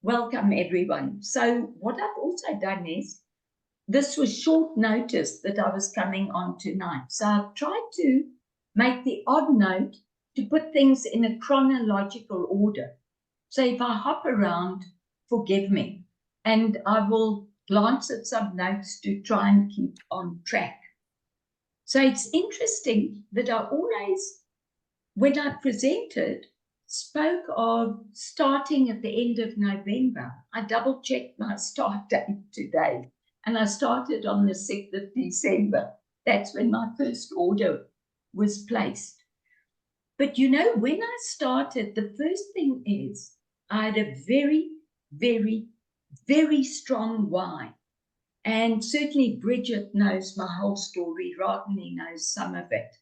Welcome, everyone. So what I've also done is, this was short notice that I was coming on tonight. So I've tried to make the odd note to put things in a chronological order. So if I hop around, forgive me. And I will glance at some notes to try and keep on track. So it's interesting that I always, when I presented, spoke of starting at the end of November. I double checked my start date today, and I started on the 6th of December. That's when my first order was placed. But you know, when I started, the first thing is I had a very, very, very strong why. And certainly Bridget knows my whole story. Rodney knows some of it.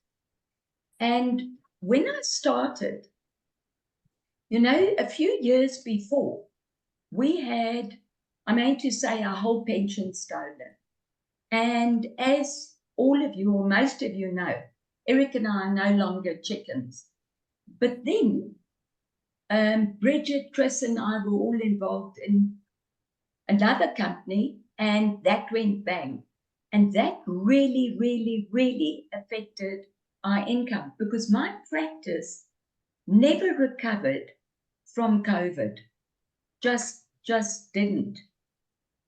And when I started, you know, a few years before, we had, I meant to say, our whole pension stolen. And as all of you, or most of you know, Eric and I are no longer chickens. But then Bridget, Chris, and I were all involved in another company, and that went bang. And that really, really, really affected our income, because my practice never recovered from COVID. Just didn't.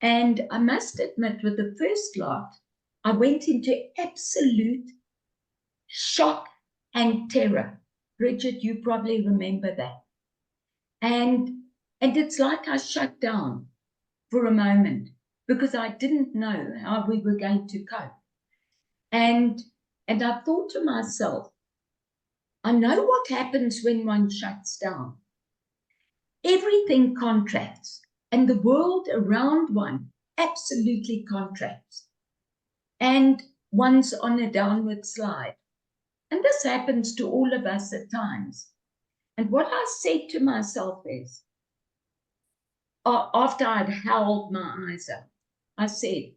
And I must admit, with the first lot, I went into absolute shock and terror. Bridget, you probably remember that. And it's like I shut down for a moment, because I didn't know how we were going to cope. And I thought to myself, I know what happens when one shuts down. Everything contracts, and the world around one absolutely contracts. And one's on a downward slide. And this happens to all of us at times. And what I said to myself is, after I'd howled my eyes out, I said,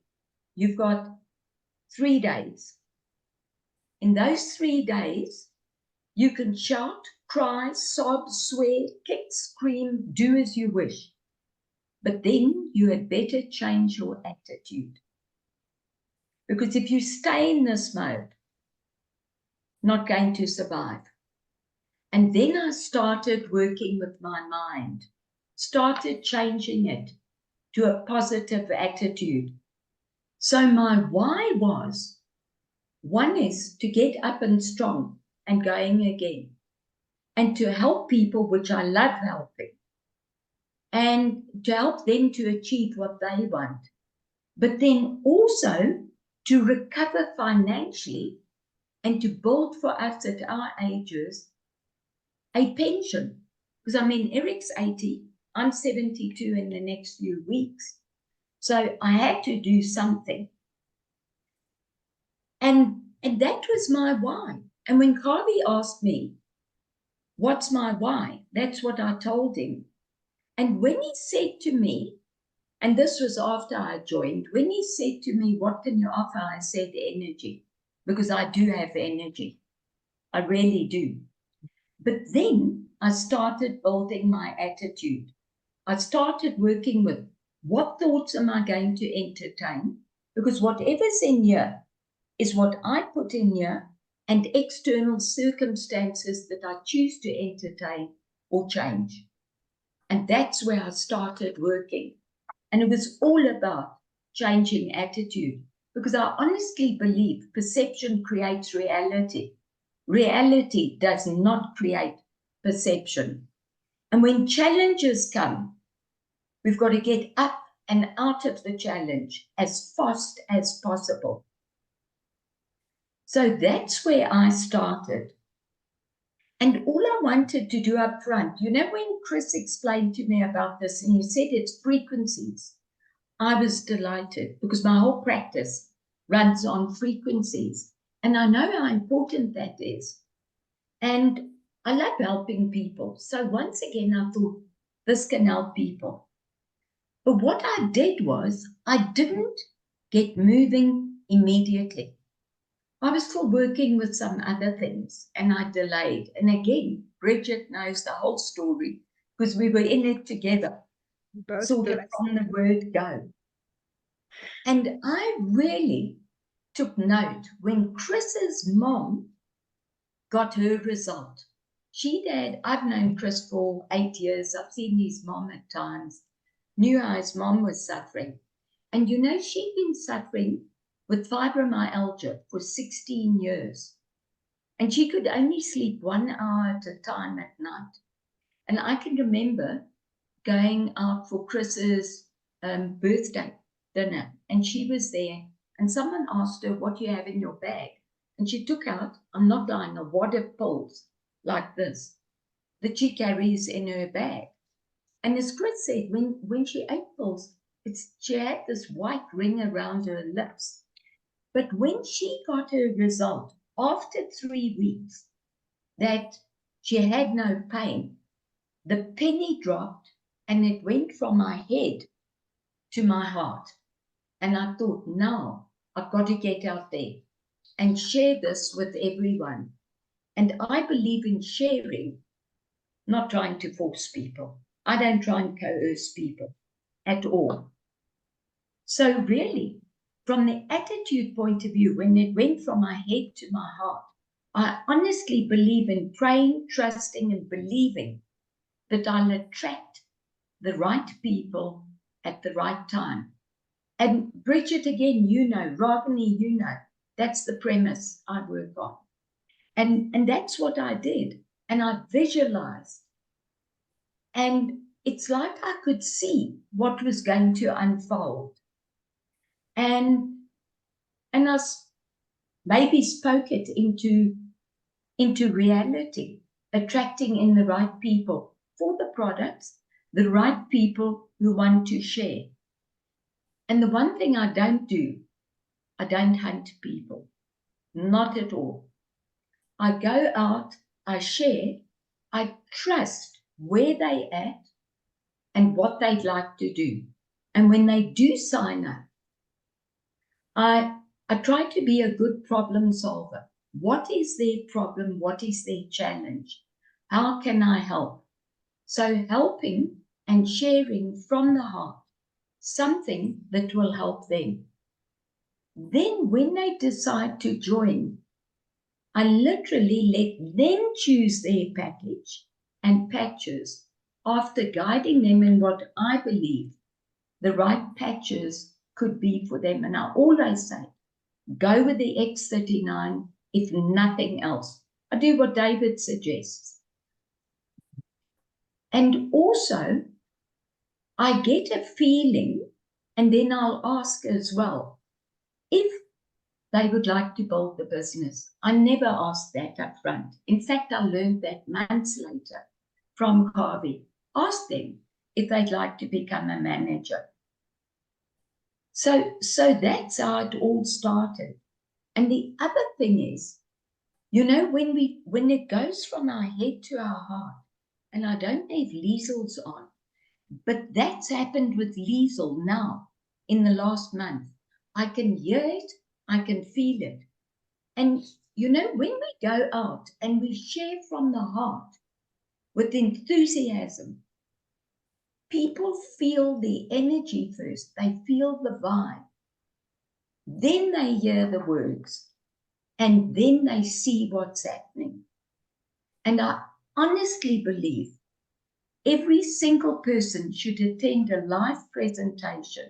you've got 3 days. In those 3 days, you can shout, cry, sob, swear, kick, scream, do as you wish. But then you had better change your attitude. Because if you stay in this mode, not going to survive. And then I started working with my mind, started changing it to a positive attitude. So my why was, one is to get up and strong and going again, and to help people, which I love helping, and to help them to achieve what they want, but then also to recover financially and to build for us at our ages a pension. Because I mean, Eric's 80, I'm 72 in the next few weeks. So I had to do something. And that was my why. And when Harvey asked me, what's my why? That's what I told him. And when he said to me, and this was after I joined, when he said to me, what can you offer? I said energy, because I do have energy. I really do. But then I started building my attitude. I started working with, what thoughts am I going to entertain? Because whatever's in here is what I put in here, and external circumstances that I choose to entertain or change. And that's where I started working. And it was all about changing attitude, because I honestly believe perception creates reality. Reality does not create perception. And when challenges come, we've got to get up and out of the challenge as fast as possible. So that's where I started. And all I wanted to do up front, you know, when Chris explained to me about this and he said it's frequencies, I was delighted, because my whole practice runs on frequencies. And I know how important that is. And I love helping people. So once again, I thought, this can help people. But what I did was, I didn't get moving immediately. I was still working with some other things, and I delayed. And again, Bridget knows the whole story, because we were in it together. sort of from the word go. And I really took note when Chris's mom got her result. I've known Chris for 8 years. I've seen his mom at times, knew how his mom was suffering. And you know, she'd been suffering with fibromyalgia for 16 years. And she could only sleep 1 hour at a time at night. And I can remember going out for Chris's birthday dinner, and she was there, and someone asked her, what do you have in your bag? And she took out, I'm not lying, a wad of pills like this that she carries in her bag. And as Chris said, when she ate pills, she had this white ring around her lips. But when she got her result, after 3 weeks, that she had no pain, the penny dropped and it went from my head to my heart. And I thought, now I've got to get out there and share this with everyone. And I believe in sharing, not trying to force people. I don't try and coerce people at all. So really, from the attitude point of view, when it went from my head to my heart, I honestly believe in praying, trusting, and believing that I'll attract the right people at the right time. And Bridget, again, you know, Rodney, you know, that's the premise I work on. And that's what I did. And I visualized. And it's like I could see what was going to unfold. And I maybe spoke it into reality, attracting in the right people for the products, the right people who want to share. And the one thing I don't do, I don't hunt people, not at all. I go out, I share, I trust where they at and what they'd like to do. And when they do sign up, I try to be a good problem solver. What is their problem? What is their challenge? How can I help? So helping and sharing from the heart, something that will help them. Then when they decide to join, I literally let them choose their package and patches after guiding them in what I believe the right patches could be for them. And I always say, go with the X39 if nothing else. I do what David suggests. And also, I get a feeling, and then I'll ask as well, if they would like to build the business. I never asked that up front. In fact, I learned that months later from Harvey. Ask them if they'd like to become a manager. So that's how it all started. And the other thing is, you know, when it goes from our head to our heart, and I don't know if Liesel's on, but that's happened with Liesel now in the last month. I can hear it, I can feel it. And, you know, when we go out and we share from the heart with enthusiasm, people feel the energy first, they feel the vibe. Then they hear the words, and then they see what's happening. And I honestly believe every single person should attend a live presentation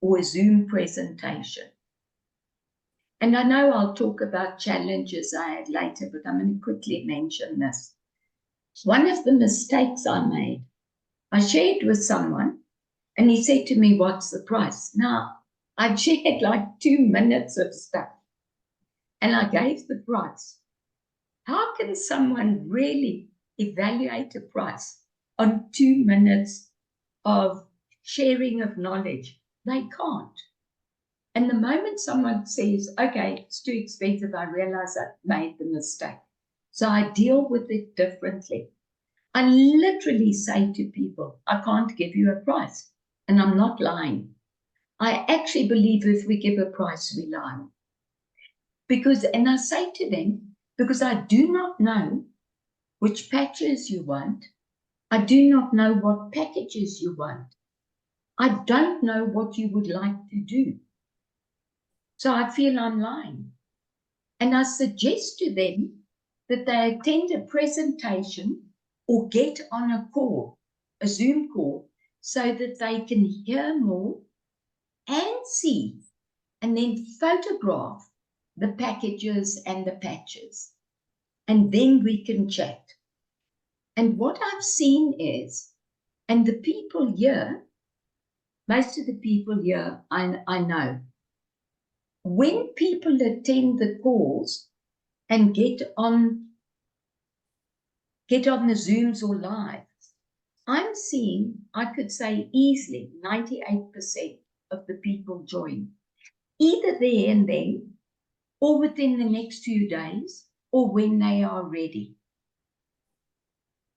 or a Zoom presentation. And I know I'll talk about challenges I had later, but I'm going to quickly mention this. One of the mistakes I made, I shared with someone, and he said to me, what's the price? Now, I shared like 2 minutes of stuff, and I gave the price. How can someone really evaluate a price on 2 minutes of sharing of knowledge? They can't. And the moment someone says, okay, it's too expensive, I realize I've made the mistake. So I deal with it differently. I literally say to people, I can't give you a price. And I'm not lying. I actually believe if we give a price, we lie. And I say to them, because I do not know which patches you want. I do not know what packages you want. I don't know what you would like to do. So I feel I'm lying. And I suggest to them that they attend a presentation or get on a call, a Zoom call, so that they can hear more and see, and then photograph the packages and the patches. And then we can chat. And what I've seen is, and the people here, most of the people here, I know, when people attend the calls and get on the Zooms or live, I'm seeing, I could say easily, 98% of the people join, either there and then, or within the next few days, or when they are ready.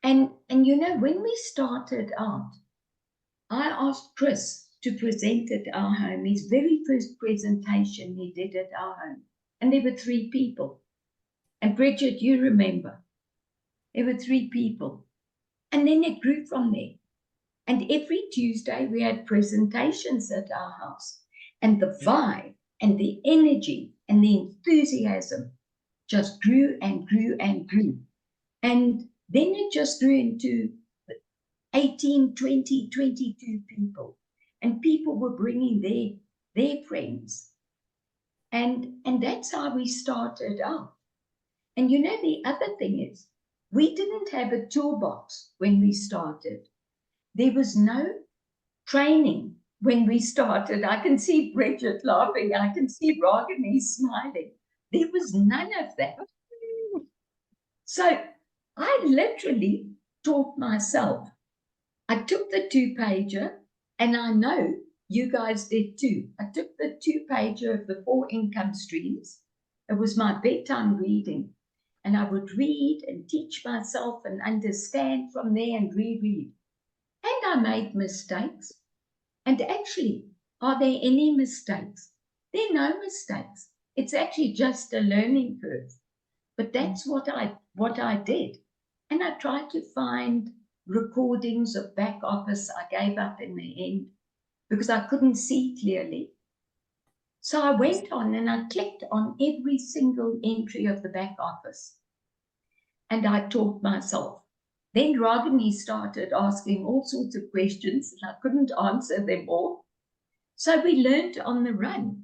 And you know, when we started out, I asked Chris to present at our home, his very first presentation he did at our home. And there were 3 people. And Bridget, you remember, there were 3 people. And then it grew from there. And every Tuesday we had presentations at our house. And the vibe and the energy and the enthusiasm just grew and grew and grew. And then it just grew into 18, 20, 22 people. And people were bringing their friends. And that's how we started out. And you know, the other thing is, we didn't have a toolbox when we started. There was no training when we started. I can see Bridget laughing. I can see Ragini smiling. There was none of that. So I literally taught myself. I took the 2-pager, and I know you guys did too. I took the 2-pager of the 4 income streams. It was my bedtime reading. And I would read and teach myself and understand from there and reread. And I made mistakes. And actually, are there any mistakes? There are no mistakes. It's actually just a learning curve. But that's what I did. And I tried to find recordings of back office. I gave up in the end because I couldn't see clearly. So I went on and I clicked on every single entry of the back office. And I taught myself. Then Ragini started asking all sorts of questions and I couldn't answer them all. So we learned on the run.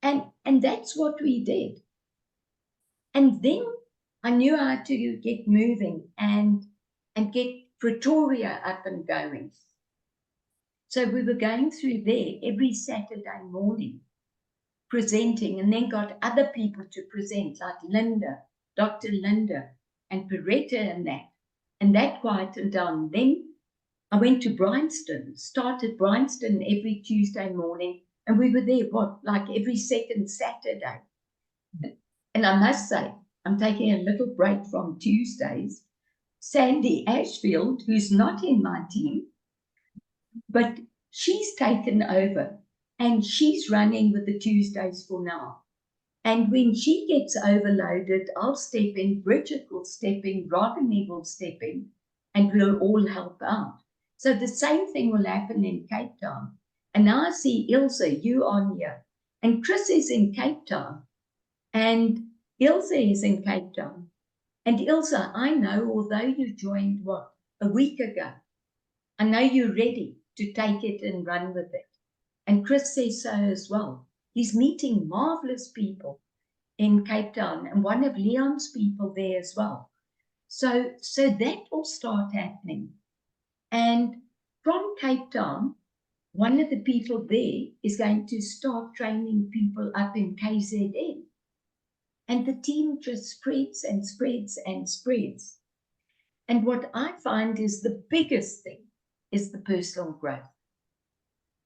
And that's what we did. And then I knew how to get moving and get Pretoria up and going. So we were going through there every Saturday morning, presenting, and then got other people to present, like Linda, Dr. Linda, and Peretta and that quieted down. Then I went to Bryanston, started Bryanston every Tuesday morning, and we were there, like every second Saturday. And I must say, I'm taking a little break from Tuesdays. Sandy Ashfield, who's not in my team, but she's taken over and she's running with the Tuesdays for now. And when she gets overloaded, I'll step in, Bridget will step in, Rodney will step in, and we'll all help out. So the same thing will happen in Cape Town. And now I see Ilse, you on here, and Chris is in Cape Town, and Ilse is in Cape Town. And Ilse, I know, although you joined, a week ago, I know you're ready to take it and run with it. And Chris says so as well. He's meeting marvelous people in Cape Town and one of Leon's people there as well. So that will start happening. And from Cape Town, one of the people there is going to start training people up in KZN. And the team just spreads and spreads and spreads. And what I find is the biggest thing is the personal growth.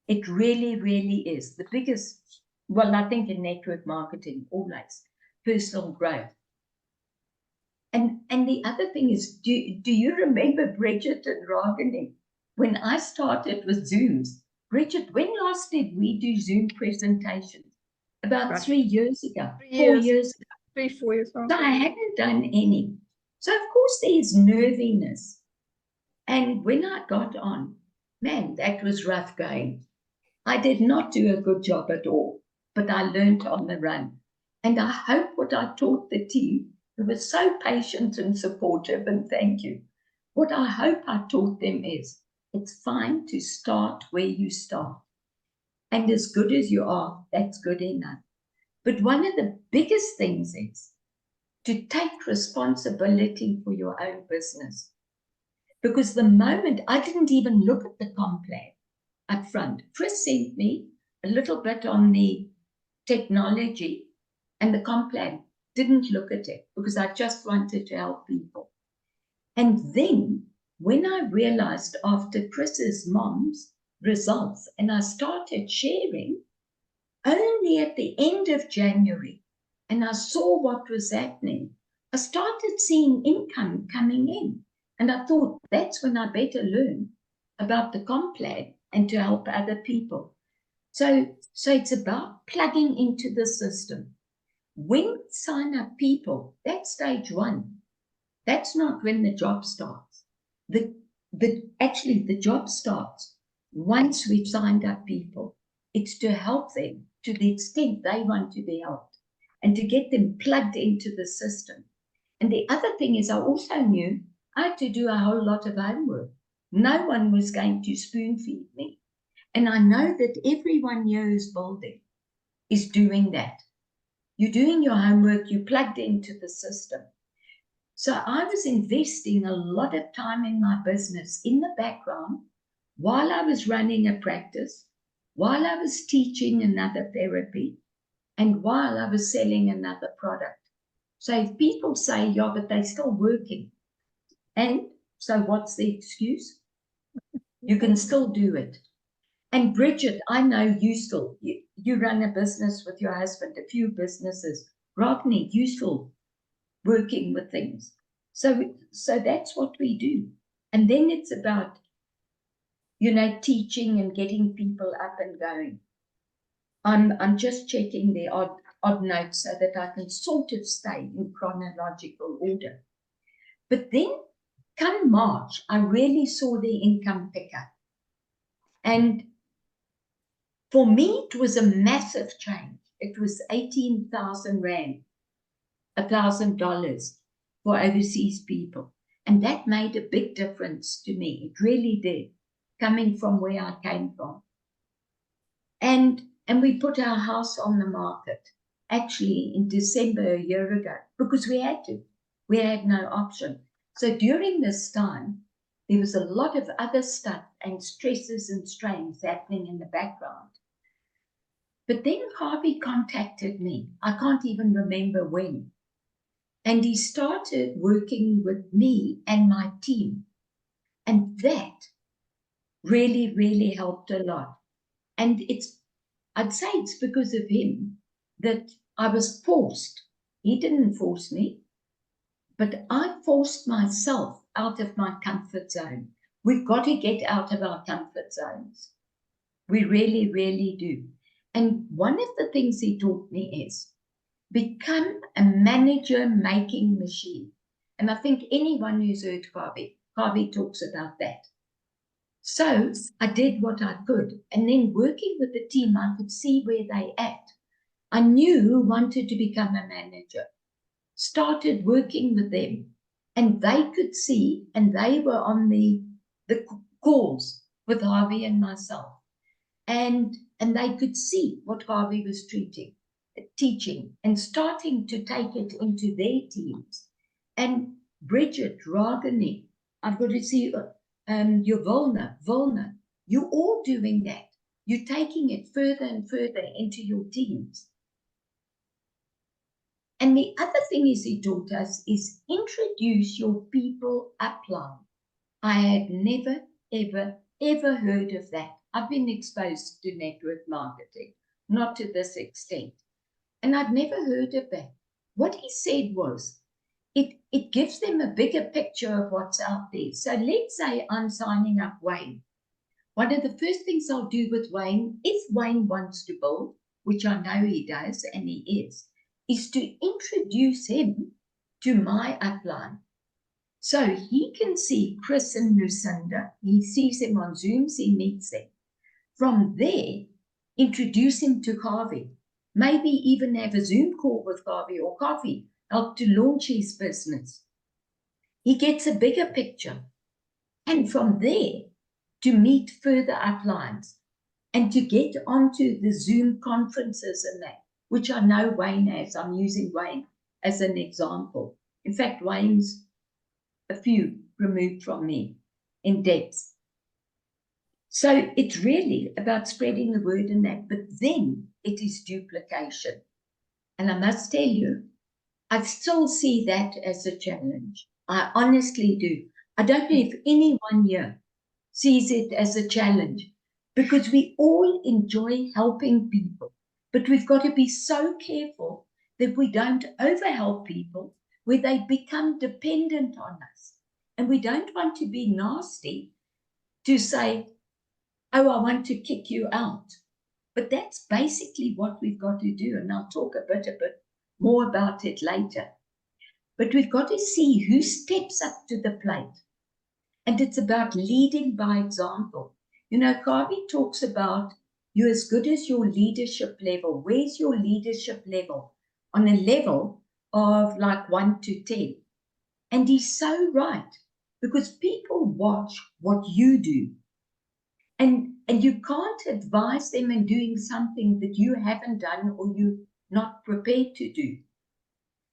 It really, really is the biggest. Well, I think in network marketing, always personal growth. And the other thing is, do you remember Bridget and Ragini? When I started with Zooms, Bridget, when last did we do Zoom presentations? About 3 years ago, 4 years ago. 3, 4 years ago. So I hadn't done any. So of course there's nerviness. And when I got on, Man, that was rough going. I did not do a good job at all, but I learned on the run. And I hope what I taught the team, who was so patient and supportive, and thank you, what I hope I taught them is it's fine to start where you start. And as good as you are, that's good enough. But one of the biggest things is to take responsibility for your own business. Because the moment I didn't even look at the comp plan up front, Chris sent me a little bit on the technology and the comp plan, didn't look at it because I just wanted to help people. And then when I realized after Chris's mom's results and I started sharing, only at the end of January, and I saw what was happening, I started seeing income coming in. And I thought, that's when I better learn about the comp plan and to help other people. So it's about plugging into the system. When we sign up people, that's stage one. That's not when the job starts. Actually, the job starts once we've signed up people. It's to help them to the extent they want to be helped and to get them plugged into the system. And the other thing is, I also knew I had to do a whole lot of homework. No one was going to spoon feed me. And I know that everyone here who's building is doing that. You're doing your homework, you plugged into the system. So I was investing a lot of time in my business in the background while I was running a practice, while I was teaching another therapy, and while I was selling another product. So if people say, yeah, but they're still working, and so what's the excuse? You can still do it. And Bridget, I know you run a business with your husband, a few businesses. Rodney, you still working with things. So that's what we do. And then it's about, teaching and getting people up and going. I'm just checking the odd notes so that I can sort of stay in chronological order. But then come March, I really saw the income pick up. And for me, it was a massive change. It was 18,000 Rand, $1,000 for overseas people. And that made a big difference to me. It really did, coming from where I came from. And we put our house on the market, actually in December a year ago, because we had to. We had no option. So during this time, there was a lot of other stuff and stresses and strains happening in the background. But then Harvey contacted me. I can't even remember when. And he started working with me and my team. And that really, really helped a lot. And I'd say it's because of him that I was forced. He didn't force me, but I forced myself out of my comfort zone. We've got to get out of our comfort zones. We really, really do. And one of the things he taught me is become a manager-making machine. And I think anyone who's heard Harvey talks about that. So I did what I could. And then working with the team, I could see where they at. I knew who wanted to become a manager. Started working with them. And they could see, and they were on the calls with Harvey and myself. And they could see what Harvey was teaching, and starting to take it into their teams. And Bridget, Ragini, I've got to see your Volna, you're all doing that. You're taking it further and further into your teams. And the other thing is he taught us is introduce your people upline. I had never, ever, ever heard of that. I've been exposed to network marketing, not to this extent. And I'd never heard of that. What he said was, it gives them a bigger picture of what's out there. So let's say I'm signing up Wayne. One of the first things I'll do with Wayne, if Wayne wants to build, which I know he does and he is to introduce him to my upline. So he can see Chris and Lucinda. He sees them on Zooms, he meets them. From there, introduce him to Harvey. Maybe even have a Zoom call with Harvey, or Harvey help to launch his business. He gets a bigger picture. And from there, to meet further uplines and to get onto the Zoom conferences and that, which I know Wayne has. I'm using Wayne as an example. In fact, Wayne's a few removed from me in depth. So it's really about spreading the word in that, but then it is duplication. And I must tell you, I still see that as a challenge. I honestly do. I don't know if anyone here sees it as a challenge, because we all enjoy helping people, but we've got to be so careful that we don't overhelp people where they become dependent on us. And we don't want to be nasty to say, oh, I want to kick you out. But that's basically what we've got to do. And I'll talk a bit more about it later. But we've got to see who steps up to the plate. And it's about leading by example. You know, Harvey talks about you're as good as your leadership level. Where's your leadership level? On a level of like 1 to 10. And he's so right, because people watch what you do. And you can't advise them in doing something that you haven't done or you're not prepared to do.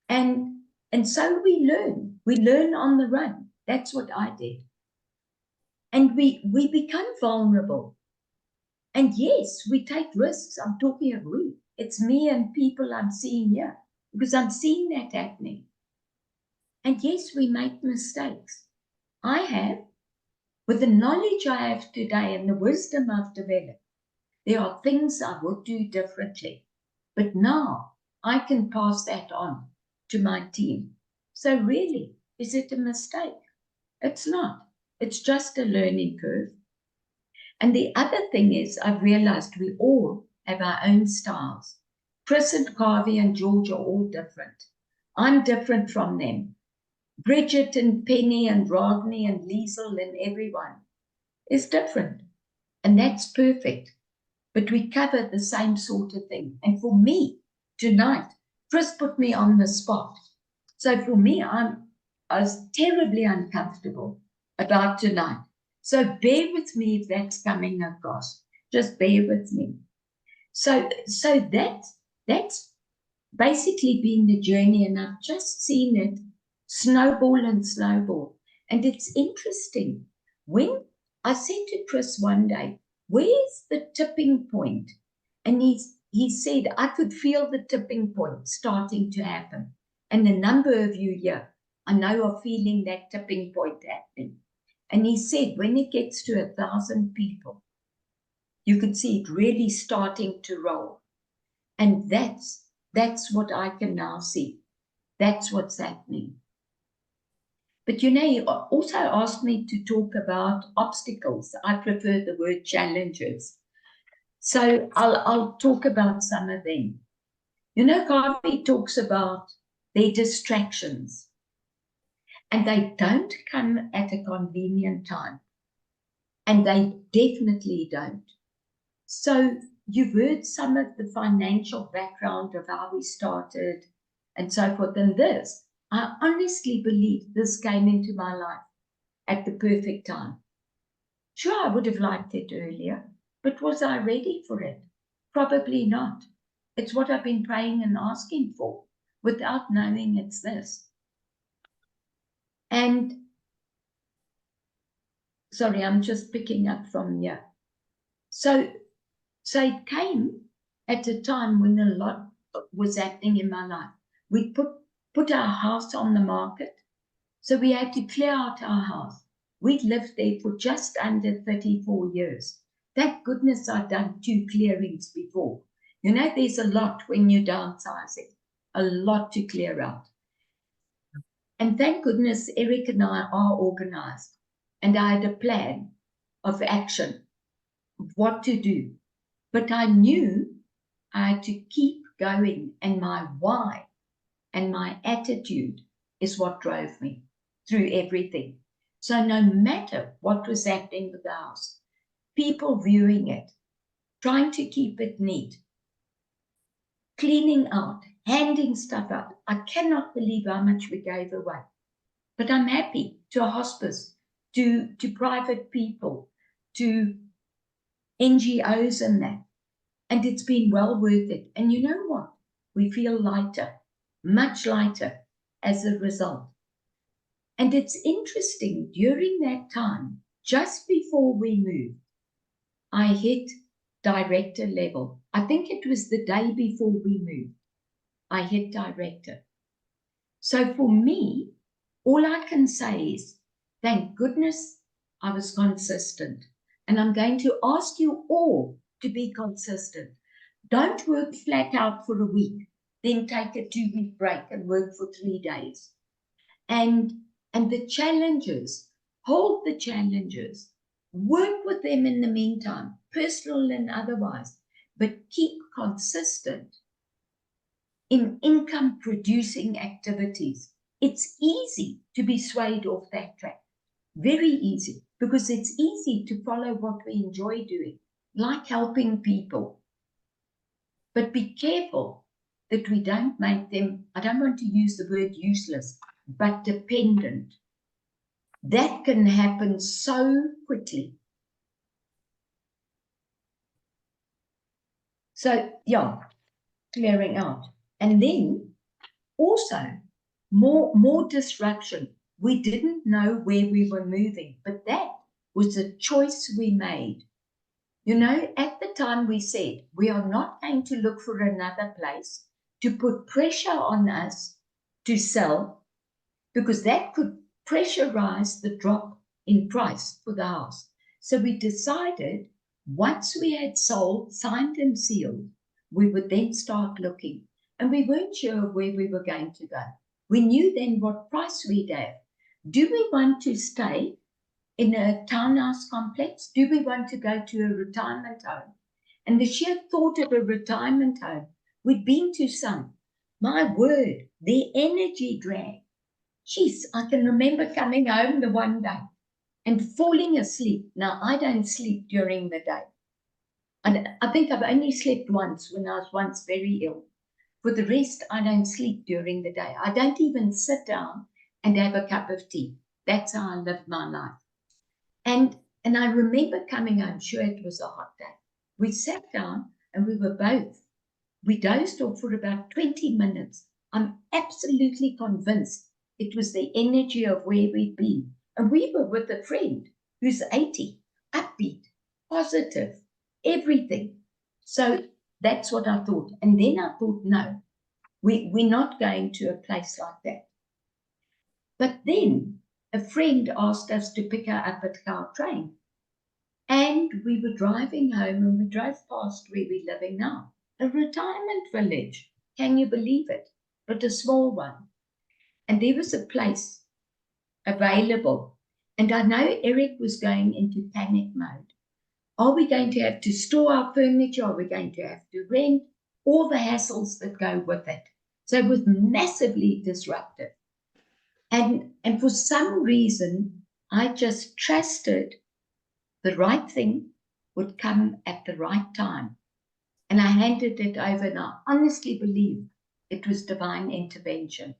And so we learn on the run. That's what I did. And we become vulnerable. And yes, we take risks. I'm talking of we. It's me and people I'm seeing here, because I'm seeing that happening. And yes, we make mistakes. I have. With the knowledge I have today and the wisdom I've developed, there are things I would do differently. But now I can pass that on to my team. So really, is it a mistake? It's not. It's just a learning curve. And the other thing is, I've realized we all have our own styles. Chris and Harvey and George are all different. I'm different from them. Bridget and Penny and Rodney and Liesel and everyone is different. And that's perfect. But we cover the same sort of thing. And for me, tonight, Chris put me on the spot. So for me, I was terribly uncomfortable about tonight. So bear with me if that's coming across. Just bear with me. So that's basically been the journey, and I've just seen it snowball and snowball. And it's interesting. When I said to Chris one day, where's the tipping point? And he said, I could feel the tipping point starting to happen. And a number of you here, I know, are feeling that tipping point happening. And he said, when it gets to 1,000 people, you could see it really starting to roll. And that's what I can now see. That's what's happening. But you know, he also asked me to talk about obstacles. I prefer the word challenges. So I'll talk about some of them. You know, Harvey talks about their distractions, and they don't come at a convenient time. And they definitely don't. So you've heard some of the financial background of how we started and so forth. And this, I honestly believe this came into my life at the perfect time. Sure, I would have liked it earlier, but was I ready for it? Probably not. It's what I've been praying and asking for without knowing it's this. And sorry, I'm just picking up from here. So it came at a time when a lot was happening in my life. We put our house on the market, so we had to clear out our house. We'd lived there for just under 34 years. Thank goodness I'd done 2 clearings before. You know, there's a lot when you're downsizing, a lot to clear out. And thank goodness Eric and I are organized, and I had a plan of action, of what to do. But I knew I had to keep going, and my why and my attitude is what drove me. through everything. So no matter what was happening with the house, people viewing it, trying to keep it neat, cleaning out, handing stuff out. I cannot believe how much we gave away. But I'm happy to a hospice, to private people, to NGOs and that. And it's been well worth it. And you know what? We feel lighter, much lighter as a result. And it's interesting, during that time, just before we moved, I hit director level. I think it was the day before we moved. I hit director. So for me, all I can say is, thank goodness I was consistent. And I'm going to ask you all to be consistent. Don't work flat out for a week, then take a 2-week break and work for 3 days. And the challenges, hold the challenges, work with them in the meantime, personal and otherwise, but keep consistent in income producing activities. It's easy to be swayed off that track. Very easy, because it's easy to follow what we enjoy doing, like helping people. But be careful that we don't make them, I don't want to use the word useless, but dependent. That can happen so quickly. So, yeah, clearing out. And then also more disruption. We didn't know where we were moving, but that was a choice we made. You know, at the time we said, we are not going to look for another place to put pressure on us to sell, because that could pressurize the drop in price for the house. So we decided, once we had sold, signed and sealed, we would then start looking. And we weren't sure where we were going to go. We knew then what price we'd have. Do we want to stay in a townhouse complex? Do we want to go to a retirement home? And the sheer thought of a retirement home, we'd been to some. My word, the energy drag. Jeez, I can remember coming home the one day and falling asleep. Now, I don't sleep during the day. And I think I've only slept once, when I was once very ill. For the rest, I don't sleep during the day. I don't even sit down and have a cup of tea. That's how I live my life. And I remember coming home, sure it was a hot day. We sat down and we dozed off for about 20 minutes. I'm absolutely convinced it was the energy of where we'd been. And we were with a friend who's 80, upbeat, positive, everything. So that's what I thought. And then I thought, no, we're not going to a place like that. But then a friend asked us to pick her up at Gautrain. And we were driving home, and we drove past where we're living now, a retirement village. Can you believe it? But a small one. And there was a place available. And I know Eric was going into panic mode. Are we going to have to store our furniture? Are we going to have to rent? All the hassles that go with it. So it was massively disruptive. And for some reason, I just trusted the right thing would come at the right time. And I handed it over, and I honestly believe it was divine intervention,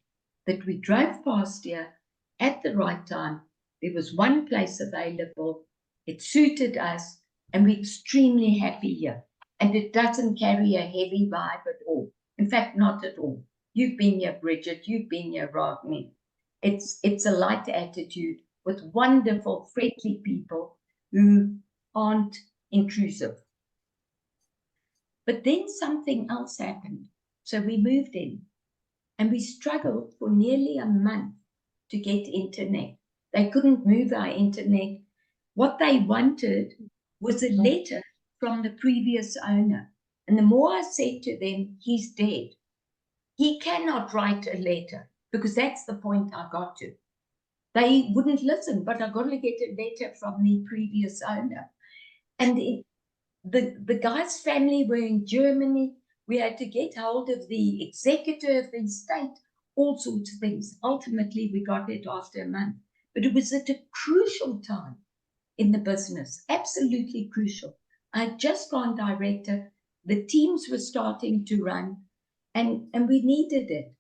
that we drove past here at the right time. There was one place available. It suited us, and we're extremely happy here. And it doesn't carry a heavy vibe at all. In fact, not at all. You've been here, Bridget. You've been here, Rodney. It's a light attitude with wonderful, friendly people who aren't intrusive. But then something else happened. So we moved in, and we struggled for nearly a month to get internet. They couldn't move our internet. What they wanted was a letter from the previous owner. And the more I said to them, he's dead. He cannot write a letter, because that's the point I got to. They wouldn't listen, but I got to get a letter from the previous owner. And the guy's family were in Germany. We had to get hold of the executor of the estate, all sorts of things. Ultimately, we got it after a month. But it was at a crucial time in the business, absolutely crucial. I had just gone director. The teams were starting to run, and we needed it.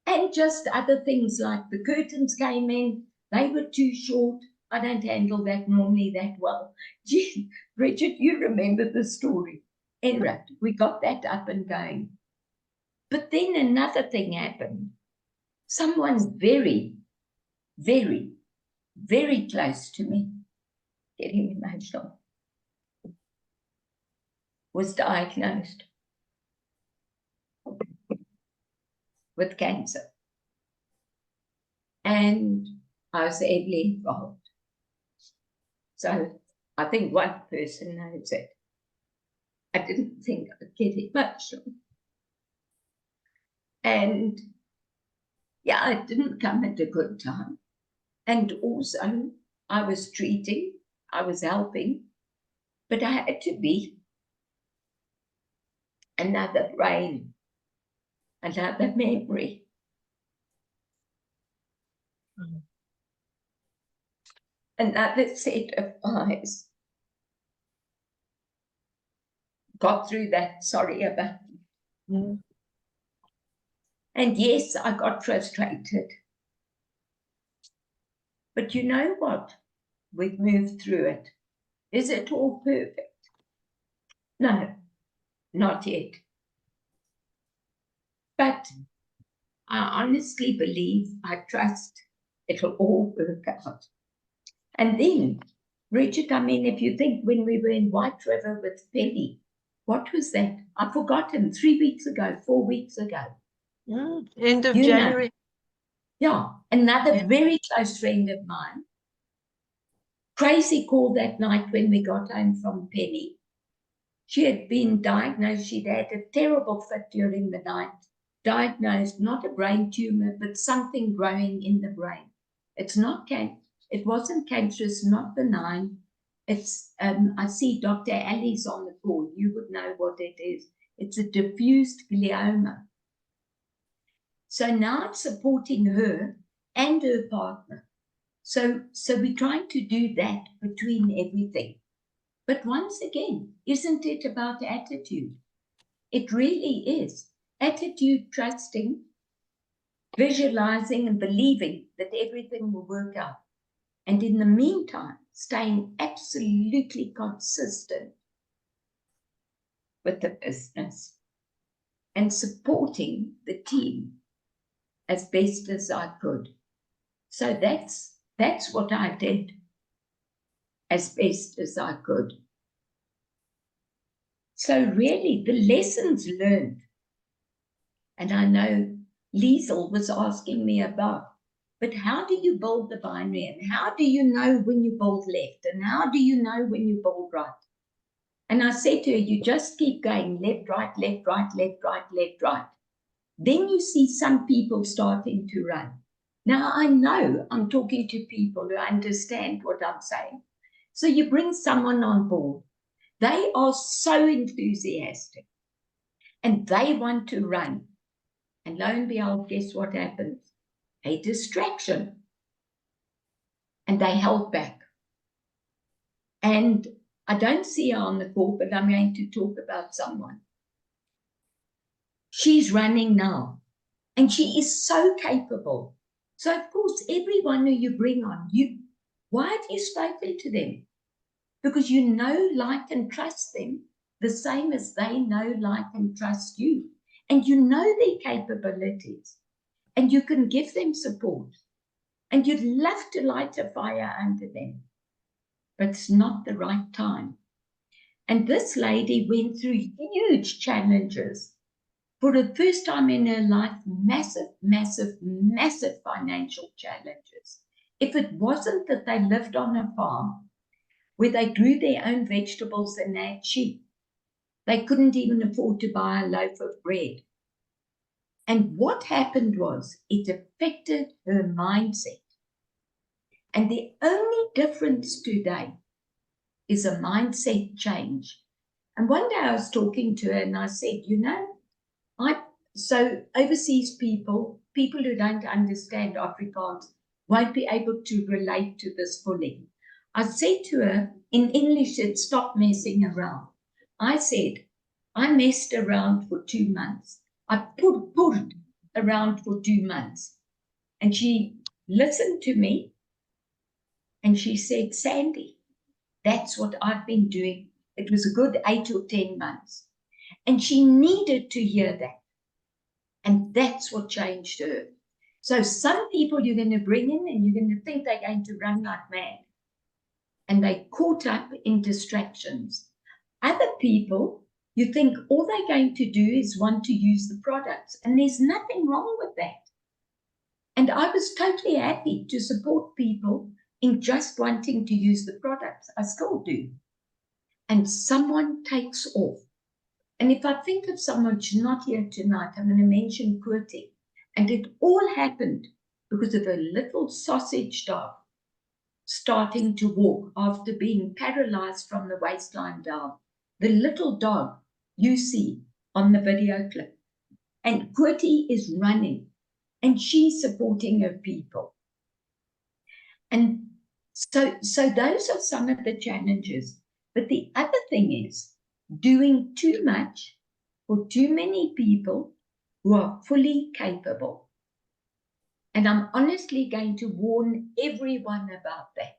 And just other things like the curtains came in, they were too short. I don't handle that normally that well. Gee, Bridget, you remember the story. Anyway, we got that up and going. But then another thing happened. Someone very, very, very close to me, getting emotional, was diagnosed with cancer. And I was heavily involved. So I think one person knows it. I didn't think I'd get emotional. And yeah, it didn't come at a good time. And also, I was treating, I was helping, but I had to be another brain, another memory. Another set of eyes. Got through that, sorry about it. And yes, I got frustrated. But you know what? We've moved through it. Is it all perfect? No, not yet. But I honestly believe, I trust it'll all work out. And then, Richard, I mean, if you think when we were in White River with Penny, what was that? I've forgotten, 3 weeks ago, 4 weeks ago. End of January. Yeah, another very close friend of mine. Crazy call that night when we got home from Penny. She had been diagnosed, she'd had a terrible fit during the night, diagnosed not a brain tumor, but something growing in the brain. It's not it wasn't cancerous, not benign. It's, I see Dr. Ali's on the call. You would know what it is. It's a diffused glioma. So now it's supporting her and her partner. So we're trying to do that between everything. But once again, isn't it about attitude? It really is. Attitude, trusting, visualizing and believing that everything will work out. And in the meantime, staying absolutely consistent with the business and supporting the team as best as I could. So that's what I did as best as I could. So really, the lessons learned, and I know Liesel was asking me about, but how do you build the binary, and how do you know when you build left, and how do you know when you build right? And I said to her, you just keep going left, right, left, right, left, right, left, right. Then you see some people starting to run. Now I know I'm talking to people who understand what I'm saying. So you bring someone on board. They are so enthusiastic and they want to run. And lo and behold, guess what happens? A distraction. And they held back. And I don't see her on the call, but I'm going to talk about someone. She's running now. And she is so capable. So, of course, everyone who you bring on, why have you spoken to them? Because you know, like, and trust them the same as they know, like, and trust you. And you know their capabilities. And you can give them support. And you'd love to light a fire under them. But it's not the right time. And this lady went through huge challenges. For the first time in her life, massive, massive, massive financial challenges. If it wasn't that they lived on a farm where they grew their own vegetables and they had sheep, they couldn't even afford to buy a loaf of bread. And what happened was it affected her mindset. And the only difference today is a mindset change. And one day I was talking to her and I said, you know, so overseas people, people who don't understand Afrikaans won't be able to relate to this fully. I said to her, in English, it's stop messing around. I said, I messed around for 2 months. I pulled around for 2 months. And she listened to me and she said, Sandy, that's what I've been doing. It was a good 8 or 10 months. And she needed to hear that. And that's what changed her. So some people you're going to bring in and you're going to think they're going to run like mad. And they caught up in distractions. Other people, you think all they're going to do is want to use the products. And there's nothing wrong with that. And I was totally happy to support people in just wanting to use the products. I still do. And someone takes off. And if I think of someone who's not here tonight, I'm going to mention Kurti. And it all happened because of a little sausage dog starting to walk after being paralyzed from the waistline down. The little dog you see on the video clip. And Kurti is running and she's supporting her people. And so those are some of the challenges. But the other thing is doing too much for too many people who are fully capable. And I'm honestly going to warn everyone about that.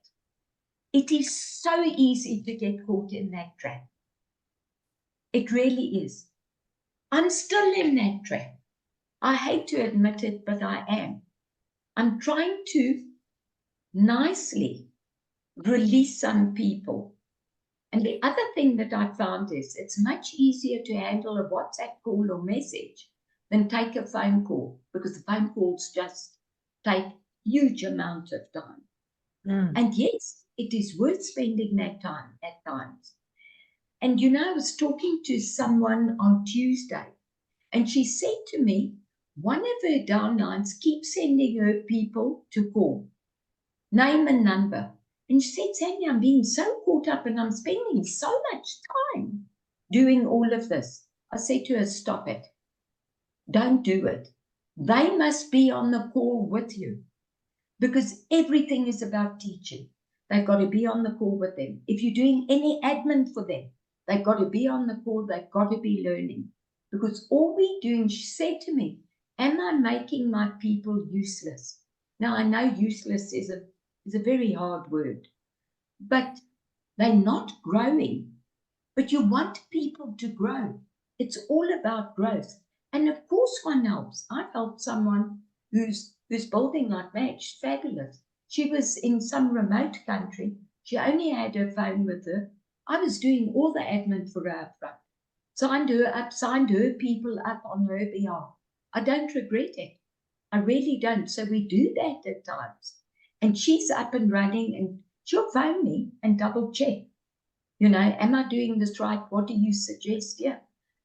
It is so easy to get caught in that trap. It really is. I'm still in that trap. I hate to admit it, but I am. I'm trying to nicely release some people. And the other thing that I found is it's much easier to handle a WhatsApp call or message than take a phone call, because the phone calls just take huge amount of time. And yes, it is worth spending that time at times. And you know, I was talking to someone on Tuesday, and she said to me, one of her downlines keeps sending her people to call, name and number. And she said, Sandy, I'm being so caught up and I'm spending so much time doing all of this. I said to her, stop it. Don't do it. They must be on the call with you, because everything is about teaching. They've got to be on the call with them. If you're doing any admin for them, they've got to be on the call. They've got to be learning. Because all we're doing, she said to me, am I making my people useless? Now, I know useless is a very hard word, but they're not growing. But you want people to grow. It's all about growth. And of course, one helps. I've helped someone who's building like that. She's fabulous. She was in some remote country. She only had her phone with her. I was doing all the admin for her up front. Signed her up, signed her people up on her behalf. I don't regret it. I really don't. So we do that at times. And she's up and running, and she'll phone me and double check. You know, am I doing this right? What do you suggest? Yeah.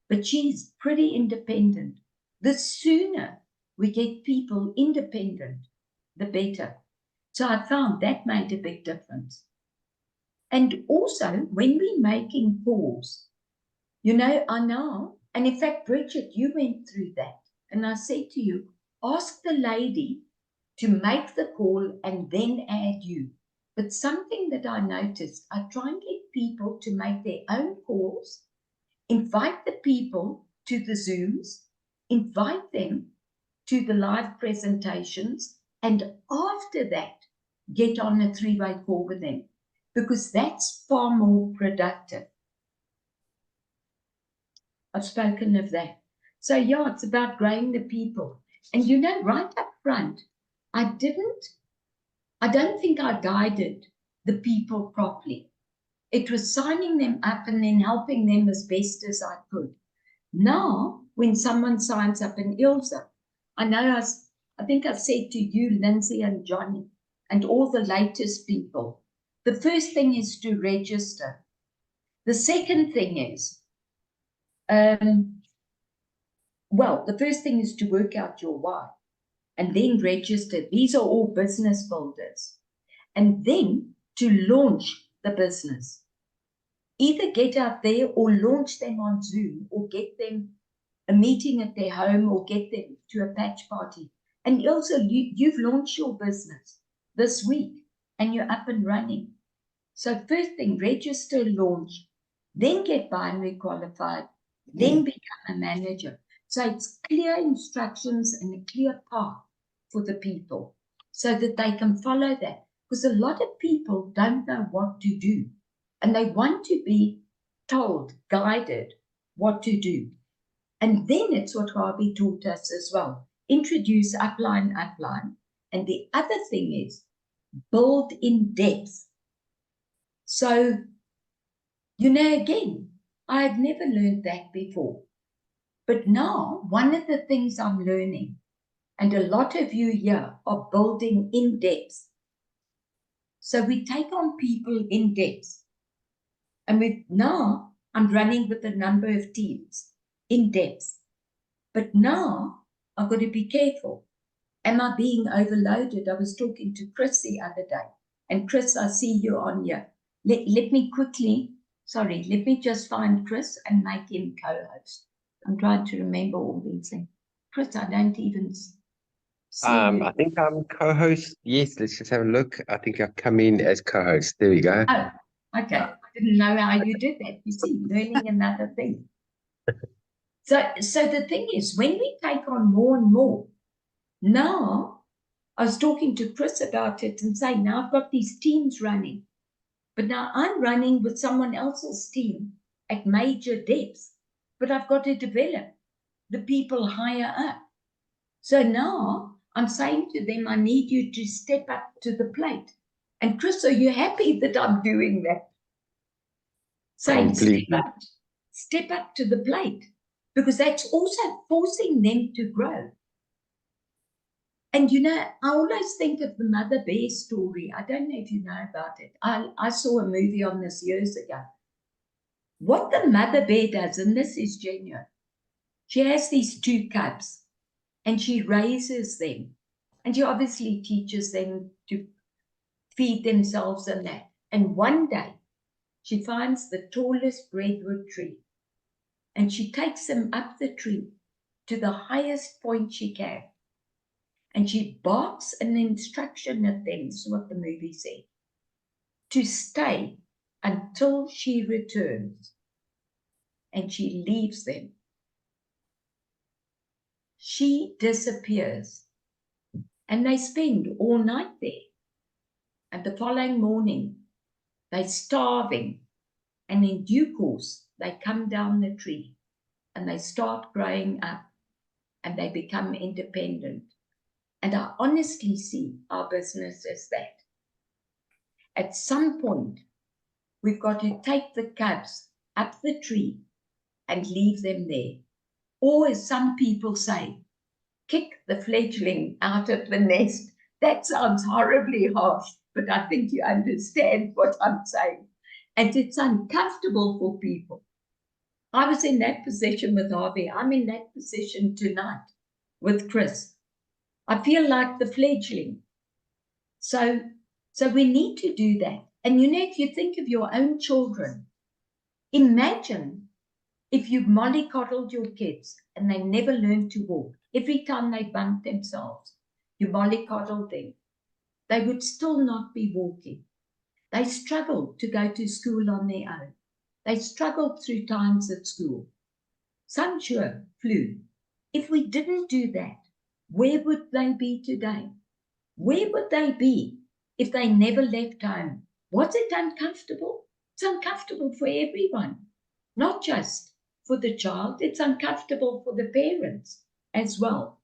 But she's pretty independent. The sooner we get people independent, the better. So I found that made a big difference. And also, when we're making calls, you know, I know, and in fact, Bridget, you went through that. And I said to you, ask the lady to make the call and then add you. But something that I noticed, I try and get people to make their own calls, invite the people to the Zooms, invite them to the live presentations, and after that, get on a three-way call with them, because that's far more productive. I've spoken of that. So yeah, it's about growing the people. And you know, right up front, I don't think I guided the people properly. It was signing them up and then helping them as best as I could. Now, when someone signs up in Ilse, I know I think I said to you, Lindsay and Johnny, and all the latest people, the first thing is to register. The second thing is, the first thing is to work out your why and then register. These are all business builders. And then to launch the business. Either get out there or launch them on Zoom, or get them a meeting at their home, or get them to a patch party. And also, you've launched your business this week and you're up and running. So first thing, register, launch, then get binary qualified, then become a manager. So it's clear instructions and a clear path for the people so that they can follow that. Because a lot of people don't know what to do and they want to be told, guided what to do. And then it's what Harvey taught us as well. Introduce upline. And the other thing is build in depth. So, again, I've never learned that before. But now, one of the things I'm learning, and a lot of you here are building in depth. So we take on people in depth. And now I'm running with a number of teams in depth. But now I've got to be careful. Am I being overloaded? I was talking to Chris the other day. And Chris, I see you on here. Let me just find Chris and make him co-host. I'm trying to remember all these things. Chris, I don't even see you. I think I'm co-host. Yes, let's just have a look. I think I've come in as co-host. There we go. Oh, okay. I didn't know how you did that. You see, learning another thing. So the thing is, when we take on more and more, now I was talking to Chris about it and saying, now I've got these teams running, but now I'm running with someone else's team at major depths, but I've got to develop the people higher up. So now I'm saying to them, I need you to step up to the plate. And Chris, are you happy that I'm doing that? Saying, step up to the plate, because that's also forcing them to grow. And I always think of the Mother Bear story. I don't know if you know about it. I saw a movie on this years ago. What the mother bear does, and this is genuine, she has these 2 cubs and she raises them. And she obviously teaches them to feed themselves and that. And one day she finds the tallest redwood tree and she takes them up the tree to the highest point she can. And she barks an instruction at them, this is what the movie said, to stay until she returns. And she leaves them. She disappears. And they spend all night there. And the following morning, they're starving. And in due course, they come down the tree and they start growing up and they become independent. And I honestly see our business as that. At some point, we've got to take the cubs up the tree and leave them there. Or as some people say, kick the fledgling out of the nest. That sounds horribly harsh, but I think you understand what I'm saying. And it's uncomfortable for people. I was in that position with Harvey. I'm in that position tonight with Chris. I feel like the fledgling. So we need to do that. And if you think of your own children, imagine if you mollycoddled your kids and they never learned to walk. Every time they bumped themselves, you mollycoddled them. They would still not be walking. They struggled to go to school on their own. They struggled through times at school. Some sure flew. If we didn't do that, where would they be today? Where would they be if they never left home? Was it uncomfortable? It's uncomfortable for everyone, not just for the child. It's uncomfortable for the parents as well.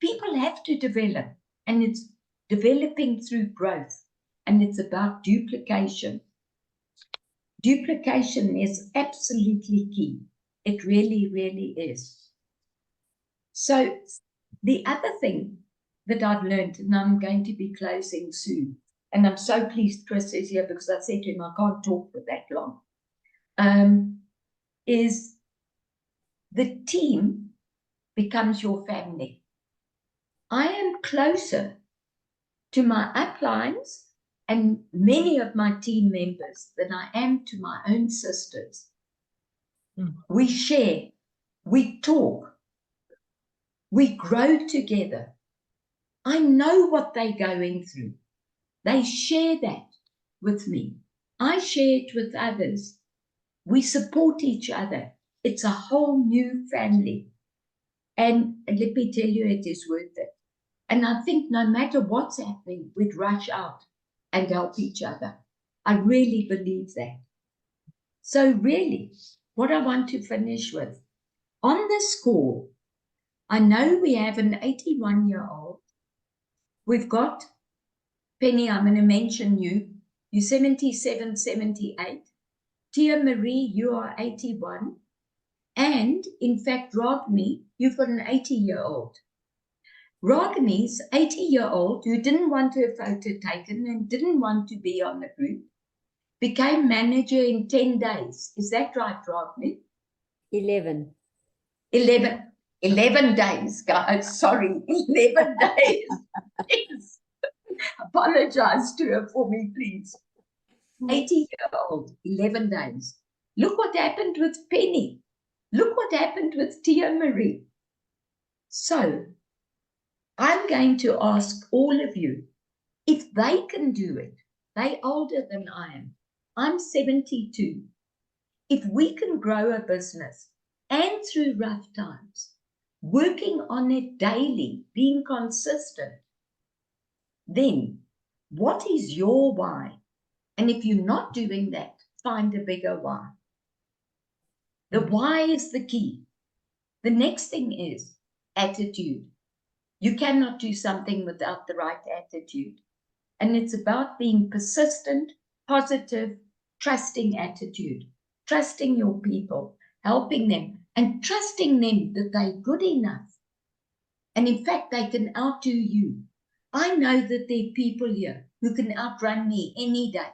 People have to develop, and it's developing through growth, and it's about duplication. Duplication is absolutely key. It really, really is. So the other thing that I've learned, and I'm going to be closing soon, and I'm so pleased Chris is here because I said to him I can't talk for that long, is the team becomes your family. I am closer to my uplines and many of my team members than I am to my own sisters. We share, we talk, We grow together. I know what they're going through. They share that with me. I share it with others. We support each other. It's a whole new family. And let me tell you, it is worth it. And I think no matter what's happening, we'd rush out and help each other. I really believe that. So really, what I want to finish with, on this call, I know we have an 81-year-old. We've got, Penny, I'm going to mention you. You're 77, 78. Tia Marie, you are 81. And in fact, Rodney, you've got an 80-year-old. Rodney's 80-year-old who didn't want her photo taken and didn't want to be on the group became manager in 10 days. Is that right, Rodney? 11. 11 days, guys. Sorry, 11 days. Yes. Apologize to her for me, please. 80-year-old, 11 days. Look what happened with Penny. Look what happened with Tia Marie. So, I'm going to ask all of you, if they can do it, they're older than I am. I'm 72. If we can grow a business and through rough times, working on it daily, being consistent, then what is your why? And if you're not doing that, find a bigger why. The why is the key. The next thing is attitude. You cannot do something without the right attitude. And it's about being persistent, positive, trusting attitude, trusting your people, helping them, and trusting them that they're good enough. And in fact, they can outdo you. I know that there are people here who can outrun me any day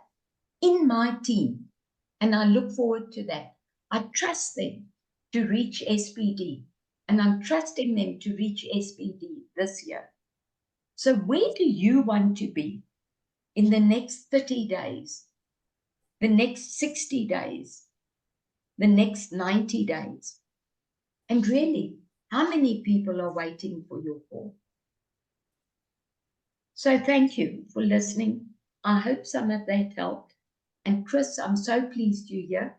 in my team. And I look forward to that. I trust them to reach SPD. And I'm trusting them to reach SPD this year. So where do you want to be in the next 30 days, the next 60 days, the next 90 days? And really, how many people are waiting for your call? So thank you for listening. I hope some of that helped. And Chris, I'm so pleased you're here.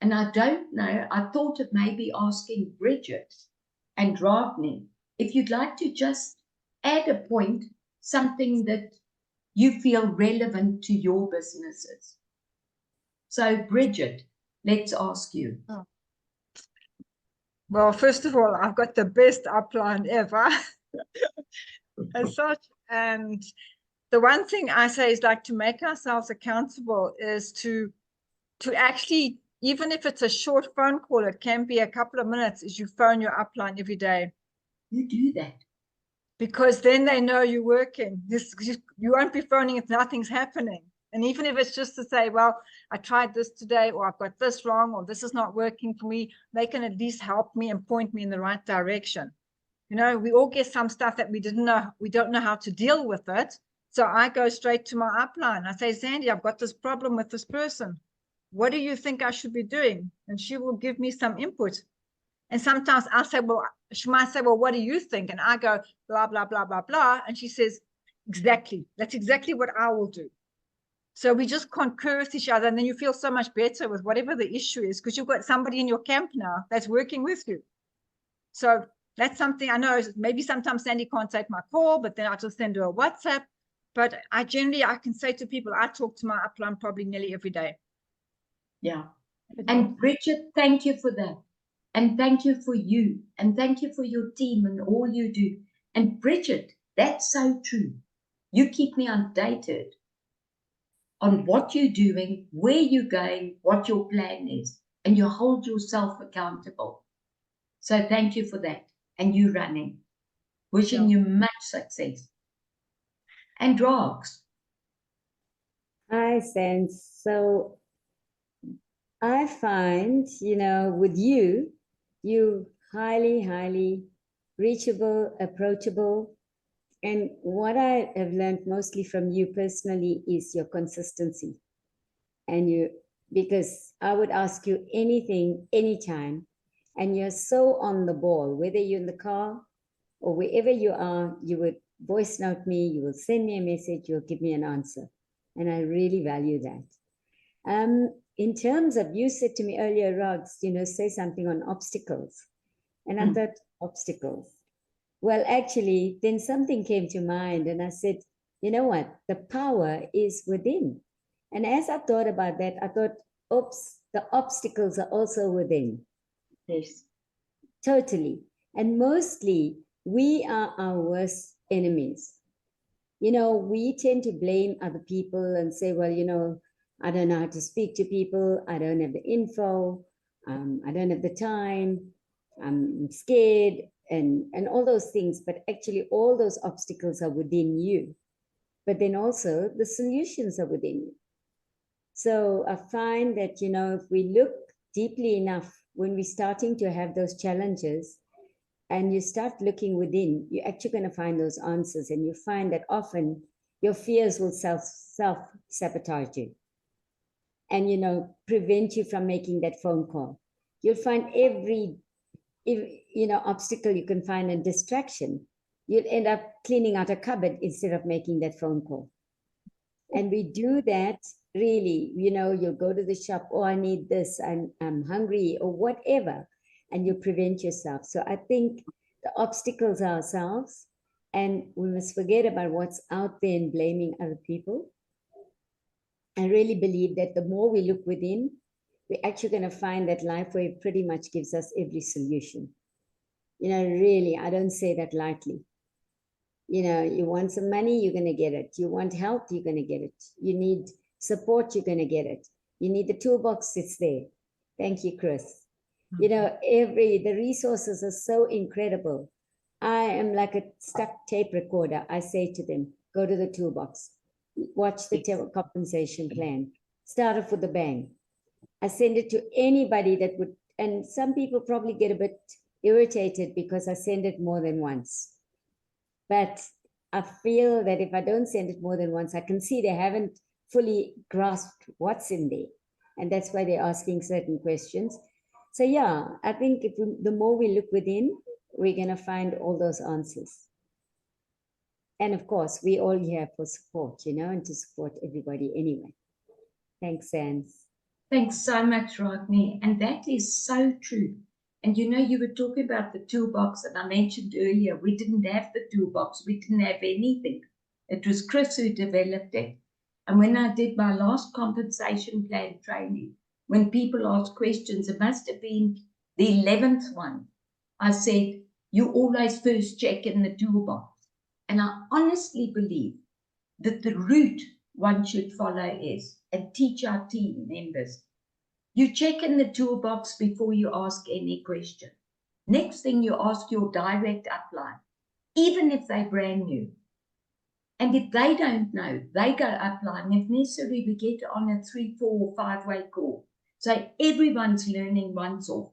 And I don't know, I thought of maybe asking Bridget and Rodney if you'd like to just add a point, something that you feel relevant to your businesses. So Bridget, let's ask you. Oh. Well, first of all, I've got the best upline ever as such. And the one thing I say is like to make ourselves accountable is to actually, even if it's a short phone call, it can be a couple of minutes, is you phone your upline every day. You do that. Because then they know you're working. You won't be phoning if nothing's happening. And even if it's just to say, well, I tried this today, or I've got this wrong, or this is not working for me, they can at least help me and point me in the right direction. You know, we all get some stuff that we don't know how to deal with it. So I go straight to my upline. I say, Sandy, I've got this problem with this person. What do you think I should be doing? And she will give me some input. And sometimes I'll say, well, she might say, well, what do you think? And I go, blah, blah, blah, blah, blah. And she says, exactly. That's exactly what I will do. So we just concur with each other. And then you feel so much better with whatever the issue is, because you've got somebody in your camp now that's working with you. So that's something I know. Maybe sometimes Sandy can't take my call, but then I just send her a WhatsApp. But I can say to people, I talk to my upline probably nearly every day. Yeah. And Bridget, thank you for that. And thank you for you. And thank you for your team and all you do. And Bridget, that's so true. You keep me updated on what you're doing, where you're going, what your plan is, and you hold yourself accountable. So thank you for that. And you running. Wishing you much success. And Rox. Hi, Sans. So I find, with you highly, highly reachable, approachable. And what I have learned mostly from you personally is your consistency. And because I would ask you anything, anytime, and you're so on the ball, whether you're in the car, or wherever you are, you would voice note me, you will send me a message, you'll give me an answer. And I really value that. In terms of, you said to me earlier, Rogs, say something on obstacles. And I thought, obstacles. Well, actually, then something came to mind and I said, you know what? The power is within. And as I thought about that, I thought, oops, the obstacles are also within. Yes. Totally. And mostly, we are our worst enemies. We tend to blame other people and say, well, I don't know how to speak to people. I don't have the info. I don't have the time. I'm scared and all those things. But actually, all those obstacles are within you. But then also the solutions are within you. So I find that, if we look deeply enough, when we're starting to have those challenges and you start looking within, you're actually going to find those answers. And you find that often your fears will self-sabotage you and, prevent you from making that phone call. You'll find every, obstacle you can find a distraction. You'll end up cleaning out a cupboard instead of making that phone call. And we do that really, you'll go to the shop, oh, I need this, I'm hungry or whatever, and you prevent yourself. So I think the obstacles are ourselves, and we must forget about what's out there and blaming other people. I really believe that the more we look within, we're actually going to find that life wave pretty much gives us every solution. Really, I don't say that lightly. You want some money, you're going to get it. You want help, you're going to get it. You need support, you're going to get it. You need the toolbox, it's there. Thank you, Chris. The resources are so incredible. I am like a stuck tape recorder. I say to them, go to the toolbox, watch the compensation plan, start off with a bang. I send it to anybody that would, and some people probably get a bit irritated because I send it more than once. But I feel that if I don't send it more than once, I can see they haven't fully grasped what's in there. And that's why they're asking certain questions. So yeah, I think the more we look within, we're going to find all those answers. And of course, we all here for support, and to support everybody anyway. Thanks, Sans. Thanks so much, Rodney. And that is so true. And you were talking about the toolbox, and I mentioned earlier, we didn't have the toolbox. We didn't have anything. It was Chris who developed it. And when I did my last compensation plan training, when people asked questions, it must have been the 11th one. I said, you always first check in the toolbox. And I honestly believe that the route one should follow is, and teach our team members, you check in the toolbox before you ask any question. Next thing, you ask your direct upline, even if they're brand new. And if they don't know, they go upline. If necessary, we get on a 3, 4, or 5-way call. So everyone's learning once off.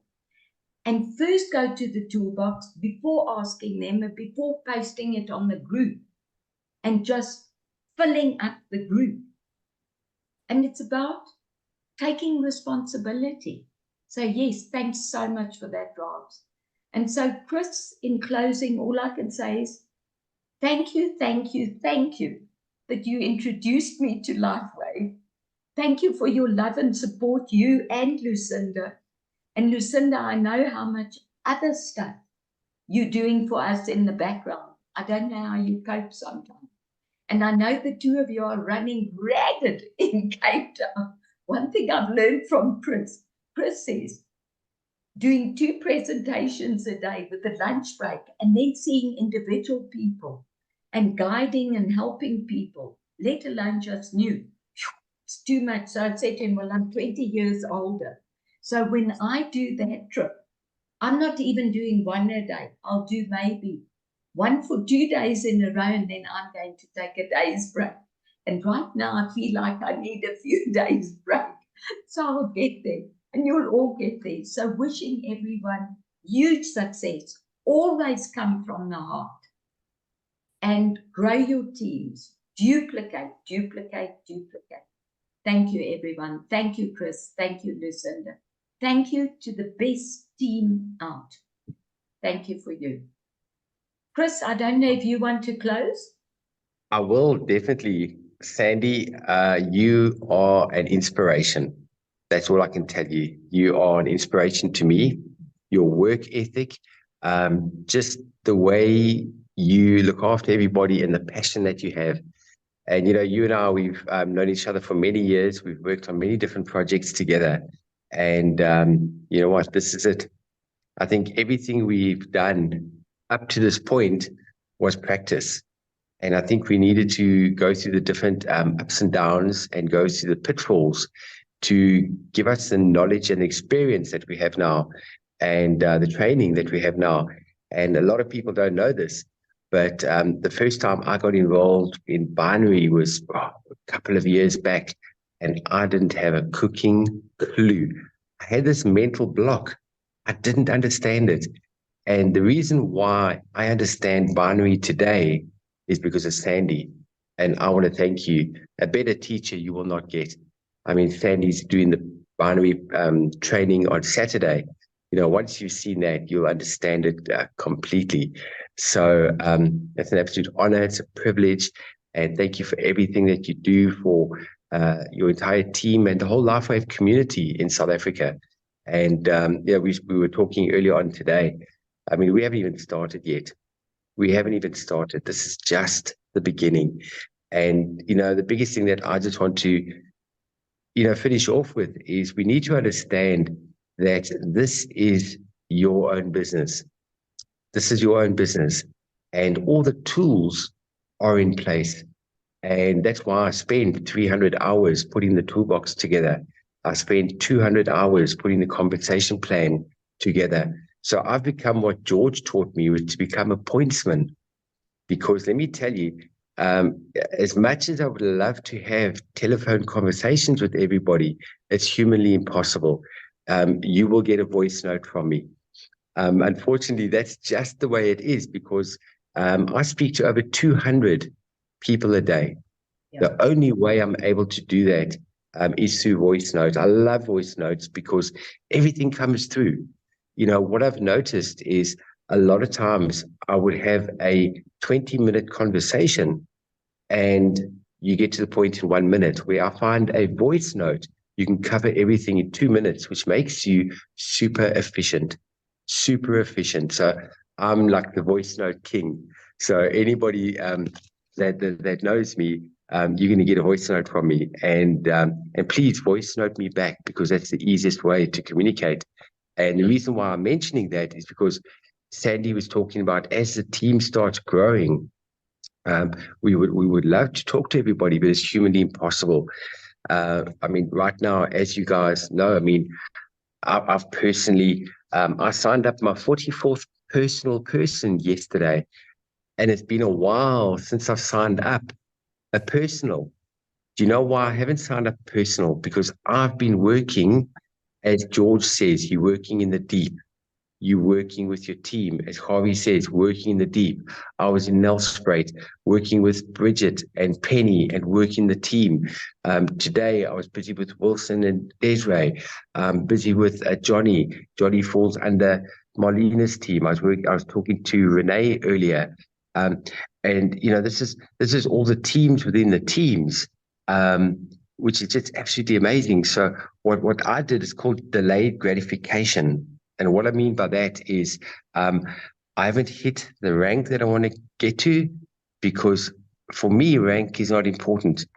And first go to the toolbox before asking them and before posting it on the group and just filling up the group. And it's about taking responsibility. So yes, thanks so much for that, Robs. And so, Chris, in closing, all I can say is thank you that you introduced me to LifeWave. Thank you for your love and support, you and Lucinda. And Lucinda, I know how much other stuff you're doing for us in the background. I don't know how you cope sometimes. And I know the two of you are running ragged in Cape Town. One thing I've learned from Chris says, doing 2 presentations a day with a lunch break and then seeing individual people and guiding and helping people, let alone just new. It's too much. So I said to him, well, I'm 20 years older. So when I do that trip, I'm not even doing 1 a day. I'll do maybe 1 for 2 days in a row, and then I'm going to take a day's break. And right now I feel like I need a few days break. So I'll get there, and you'll all get there. So wishing everyone huge success. Always come from the heart. And grow your teams. Duplicate. Thank you, everyone. Thank you, Chris. Thank you, Lucinda. Thank you to the best team out. Thank you for you. Chris, I don't know if you want to close. I will definitely. Sandy, you are an inspiration. That's all I can tell you. You are an inspiration to me. Your work ethic, just the way you look after everybody and the passion that you have. And, you and I, we've known each other for many years. We've worked on many different projects together. And you know what? This is it. I think everything we've done up to this point was practice. And I think we needed to go through the different ups and downs and go through the pitfalls to give us the knowledge and experience that we have now and the training that we have now. And a lot of people don't know this, but the first time I got involved in binary was a couple of years back, and I didn't have a cooking clue. I had this mental block. I didn't understand it. And the reason why I understand binary today is because of Sandy. And I want to thank you. A better teacher you will not get. I mean, Sandy's doing the binary training on Saturday. Once you've seen that, you'll understand it completely. So it's an absolute honor. It's a privilege. And thank you for everything that you do for your entire team and the whole LifeWave community in South Africa. And we were talking earlier on today. I mean, we haven't even started yet. We haven't even started. This is just the beginning. And, the biggest thing that I just want to, finish off with is we need to understand that this is your own business. This is your own business. And all the tools are in place. And that's why I spend 300 hours putting the toolbox together. I spend 200 hours putting the compensation plan together. So I've become what George taught me, was to become a pointsman. Because let me tell you, as much as I would love to have telephone conversations with everybody, it's humanly impossible. You will get a voice note from me. Unfortunately, that's just the way it is, because I speak to over 200 people a day. Yeah. The only way I'm able to do that is through voice notes. I love voice notes because everything comes through. What I've noticed is a lot of times I would have a 20-minute conversation and you get to the point in 1 minute, where I find a voice note, you can cover everything in 2 minutes, which makes you super efficient. So I'm like the voice note king. So anybody that knows me, you're going to get a voice note from me, and please voice note me back, because that's the easiest way to communicate. And the reason why I'm mentioning that is because Sandy was talking about, as the team starts growing, we would love to talk to everybody, but it's humanly impossible. I mean, right now, as you guys know, I mean, I've personally, I signed up my 44th personal person yesterday, and it's been a while since I've signed up a personal. Do you know why I haven't signed up personal? Because I've been working, as George says, you're working in the deep. You're working with your team. As Harvey says, working in the deep. I was in Nelspruit working with Bridget and Penny and working the team. Today, I was busy with Wilson and Desiree. Busy with Johnny. Johnny falls under Marlena's team. I was talking to Renee earlier. And, this is all the teams within the teams. Which is just absolutely amazing. So what I did is called delayed gratification. And what I mean by that is I haven't hit the rank that I want to get to, because for me, rank is not important.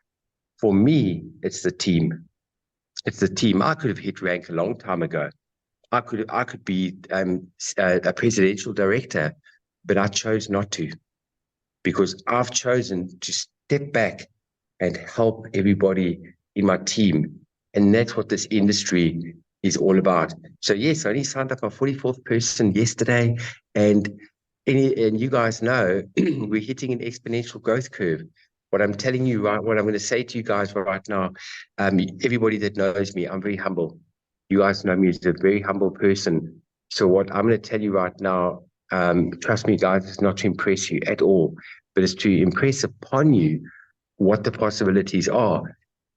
For me, it's the team. It's the team. I could have hit rank a long time ago. I could be a presidential director, but I chose not to, because I've chosen to step back and help everybody in my team. And that's what this industry is all about. So yes, I only signed up my 44th person yesterday, and you guys know we're hitting an exponential growth curve. What I'm telling you, right, what I'm going to say to you guys right now, everybody that knows me, I'm very humble. You guys know me as a very humble person. So what I'm going to tell you right now, trust me, guys, it's not to impress you at all, but it's to impress upon you what the possibilities are.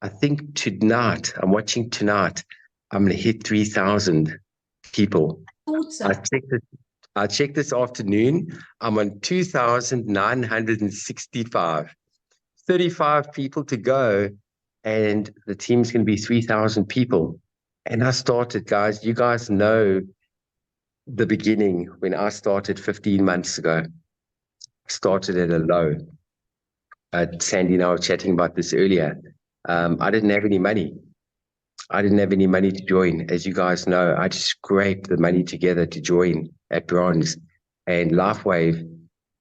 I think tonight, I'm watching tonight, I'm going to hit 3,000 people. I checked it. I checked this afternoon. I'm on 2,965. 35 people to go, and the team's going to be 3,000 people. And I started, guys, you guys know the beginning when I started 15 months ago. Started at a low. Sandy and I were chatting about this earlier. I didn't have any money. I didn't have any money to join. As you guys know, I just scraped the money together to join at bronze. And LifeWave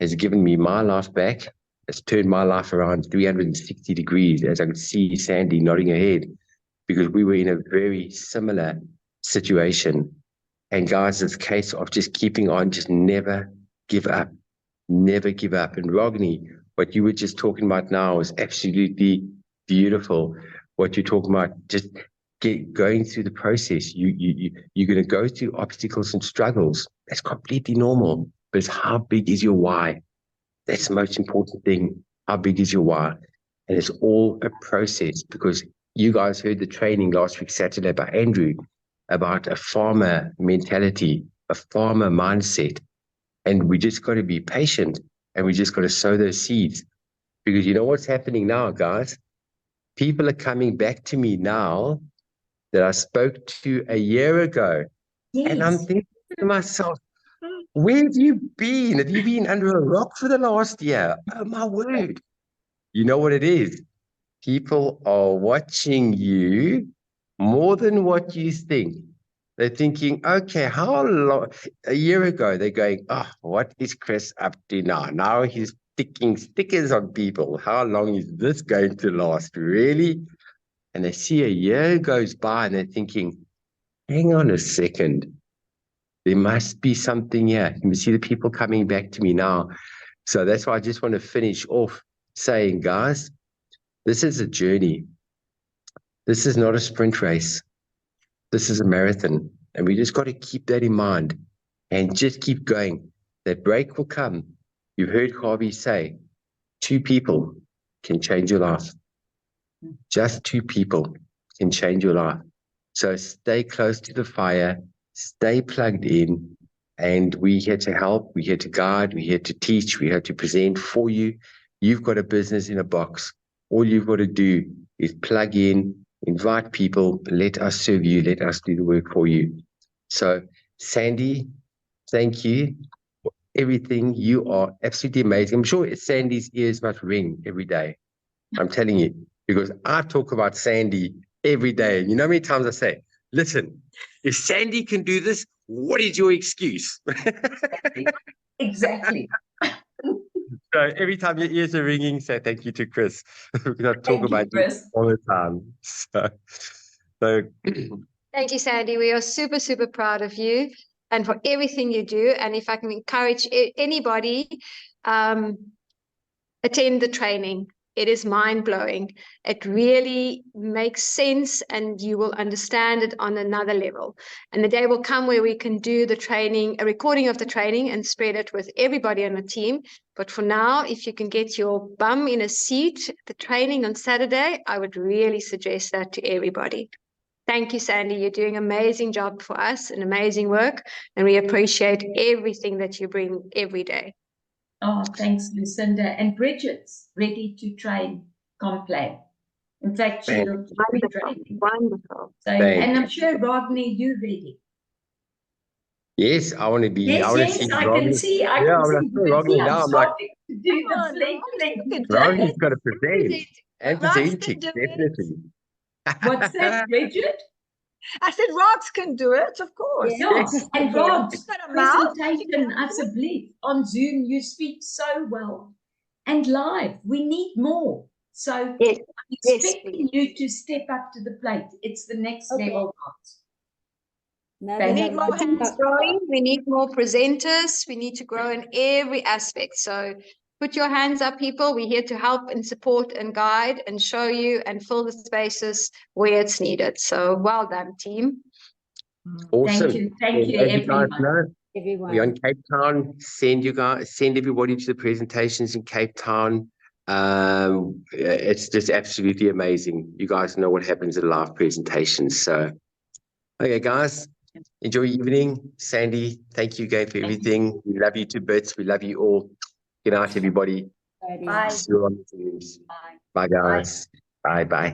has given me my life back. It's turned my life around 360 degrees, as I could see Sandy nodding her head, because we were in a very similar situation. And guys, it's a case of just keeping on, just never give up. Never give up. And Rogni, what you were just talking about now is absolutely beautiful. What you're talking about, just going through the process. You're going to go through obstacles and struggles. That's completely normal. But it's how big is your why? That's the most important thing. How big is your why? And it's all a process, because you guys heard the training last week, Saturday, by Andrew about a farmer mentality, a farmer mindset. And we just got to be patient, and we just got to sow those seeds, because you know what's happening now, guys? People are coming back to me now that I spoke to a year ago. And I'm Yes. thinking to myself, where have you been? Have you been under a rock for the last year? Oh, my word. You know what it is? People are watching you more than what you think. They're thinking, okay, how long? A year ago, they're going, oh, what is Chris up to now? Now he's sticking stickers on people. How long is this going to last? Really? And they see a year goes by and they're thinking, hang on a second. There must be something here. You see the people coming back to me now. So that's why I just want to finish off saying, guys, this is a journey. This is not a sprint race. This is a marathon. And we just got to keep that in mind and just keep going. That break will come. You heard Harvey say, 2 people can change your life. Just 2 people can change your life. So stay close to the fire, stay plugged in, and we're here to help, we're here to guide, we're here to teach, we're here to present for you. You've got a business in a box. All you've got to do is plug in, invite people, let us serve you, let us do the work for you. So, Sandy, thank you for everything. You are absolutely amazing. I'm sure Sandy's ears must ring every day. I'm telling you, because I talk about Sandy every day. And you know how many times I say, listen, if Sandy can do this, what is your excuse? Exactly. So every time your ears are ringing, say thank you to Chris. We're going to talk Thank you, about you Chris. all the time. So Thank you, Sandy. We are super, super proud of you and for everything you do. And if I can encourage anybody, attend the training. It is mind-blowing. It really makes sense, and you will understand it on another level. And the day will come where we can do the training, a recording of the training, and spread it with everybody on the team. But for now, if you can get your bum in a seat at the training on Saturday, I would really suggest that to everybody. Thank you, Sandy. You're doing an amazing job for us and amazing work, and we appreciate everything that you bring every day. Oh, thanks, Lucinda. And Bridget's ready to train Complay. In fact, she'll do training. Wonderful. So, and I'm sure, Rodney, you're ready. yes, I want to be. Yes, I want to yes, see I Rodney. can see. I Yeah, can I'm see. like, You can Rodney see I'm now. I'm like, starting to do Come the on, fling, Rog, fling. you can do it. Rodney's got to present and Rox presenting, can do it. definitely. What's that, Bridget? I said Rox can do it, of course. Yeah. Yeah, and Rod's She's got a mouth. presentation, asseblief, on Zoom, you speak so well. And live, we need more. So Yes, I'm yes, expecting you to step up to the plate. It's the next Okay. level, Rods. Now We that need I've more got to hands. talk- growing. We need more presenters. We need to grow in every aspect. So put your hands up, people. We're here to help and support and guide and show you and fill the spaces where it's needed. So well done, team. Awesome. Thank you, And as you guys everyone. know, everyone. we're on Cape Town. Send everybody to the presentations in Cape Town. It's just absolutely amazing. You guys know what happens at live presentations. So, okay, guys, Enjoy your evening. Sandy, thank you again for everything. We love you to bits. We love you all. Good night, everybody. Friday. Bye. See you on the news. Bye. Bye, guys. Bye, bye.